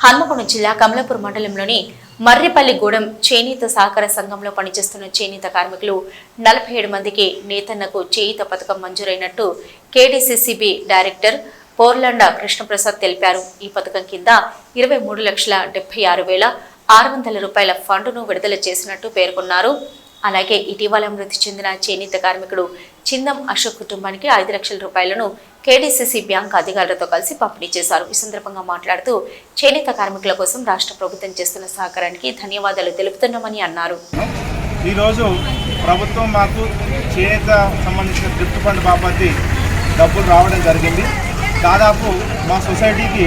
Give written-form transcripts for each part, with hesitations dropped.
హన్మకొండ జిల్లా కమలాపూర్ మండలంలోని మర్రిపల్లిగూడెం చేనేత సహకార సంఘంలో పనిచేస్తున్న చేనేత కార్మికులు 47 మందికి నేతన్నకు చేయూత పథకం మంజూరైనట్టు కేడీసీసీబీ డైరెక్టర్ పోర్లండ కృష్ణప్రసాద్ తెలిపారు. ఈ పథకం కింద 23,76,600 రూపాయల ఫండును విడుదల చేసినట్టు పేర్కొన్నారు. అలాగే ఇటీవల మృతి చెందిన చేనేత కార్మికుడు చిందం అశోక్ కుటుంబానికి 5 లక్షల రూపాయలను కేడీసీసీ బ్యాంక్ అధికారులతో కలిసి పంపిణీ చేశారు. ఈ సందర్భంగా మాట్లాడుతూ చేనేత కార్మికుల కోసం రాష్ట్ర ప్రభుత్వం చేస్తున్న సహకారానికి ధన్యవాదాలు తెలుపుతున్నామని అన్నారు. ఈరోజు ప్రభుత్వం మాకు చేనేత సంబంధించిన గిఫ్ట్ ఫండ్ బాపతి డబ్బులు రావడం జరిగింది. దాదాపు మా సొసైటీకి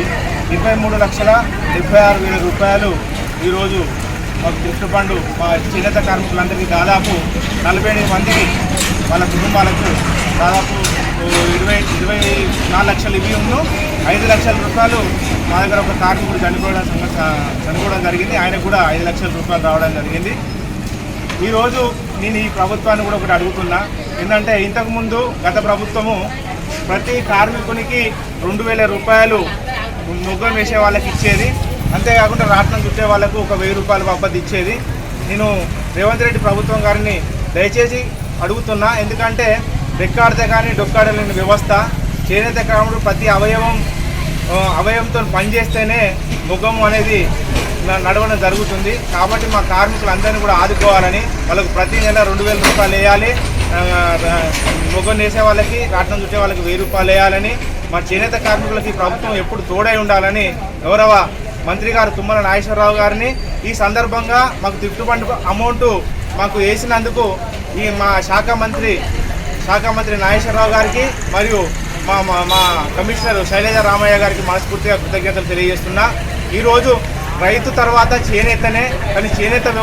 23,76,000 రూపాయలు ఈరోజు మాకు గిఫ్ట్ ఫండ్ మా చేనేత కార్మికులందరికీ దాదాపు 48 మందికి వాళ్ళ కుటుంబాలకు దాదాపు 24 లక్షలు ఇవి 5 లక్షల రూపాయలు మా దగ్గర ఒక కార్మికుడు చనిపోవడం జరిగింది. ఆయనకు కూడా 5 లక్షల రూపాయలు రావడం జరిగింది. ఈరోజు నేను ఈ ప్రభుత్వాన్ని కూడా ఒకటి అడుగుతున్నా. ఏంటంటే ఇంతకుముందు గత ప్రభుత్వము ప్రతి కార్మికునికి 2,000 రూపాయలు ముగ్గం వేసే వాళ్ళకి ఇచ్చేది. అంతేకాకుండా రాట్నం చుట్టే వాళ్ళకు ఒక 1,000 రూపాయలు బాపతి ఇచ్చేది. నేను రేవంత్ రెడ్డి ప్రభుత్వం గారిని దయచేసి అడుగుతున్నా. ఎందుకంటే రెక్కాడితే కానీ డొక్కాడలేని వ్యవస్థ. చేనేత కార్మికుడు ప్రతి అవయవంతో పనిచేస్తేనే ముఖము అనేది నడవడం జరుగుతుంది. కాబట్టి మా కార్మికులందరినీ కూడా ఆదుకోవాలని వాళ్ళకు ప్రతి నెల 2,000 రూపాయలు వేయాలి. ముఖం వేసే వాళ్ళకి రాట్నం చుట్టే వాళ్ళకి 1,000 రూపాయలు వేయాలని మా చేనేత కార్మికులకి ప్రభుత్వం ఎప్పుడు తోడై ఉండాలని గౌరవ మంత్రి గారు తుమ్మల నాగేశ్వరరావు గారిని ఈ సందర్భంగా మాకు గిఫ్ట్ ఫండ్ అమౌంట్ మాకు వేసినందుకు ఈ మా శాఖ మంత్రి నాగేశ్వరరావు గారికి మరియు మా కమిషనర్ శైలజ రామయ్య గారికి మనస్ఫూర్తిగా కృతజ్ఞతలు తెలియజేస్తున్నా. ఈరోజు రైతు తర్వాత చేనేతనే, కానీ చేనేత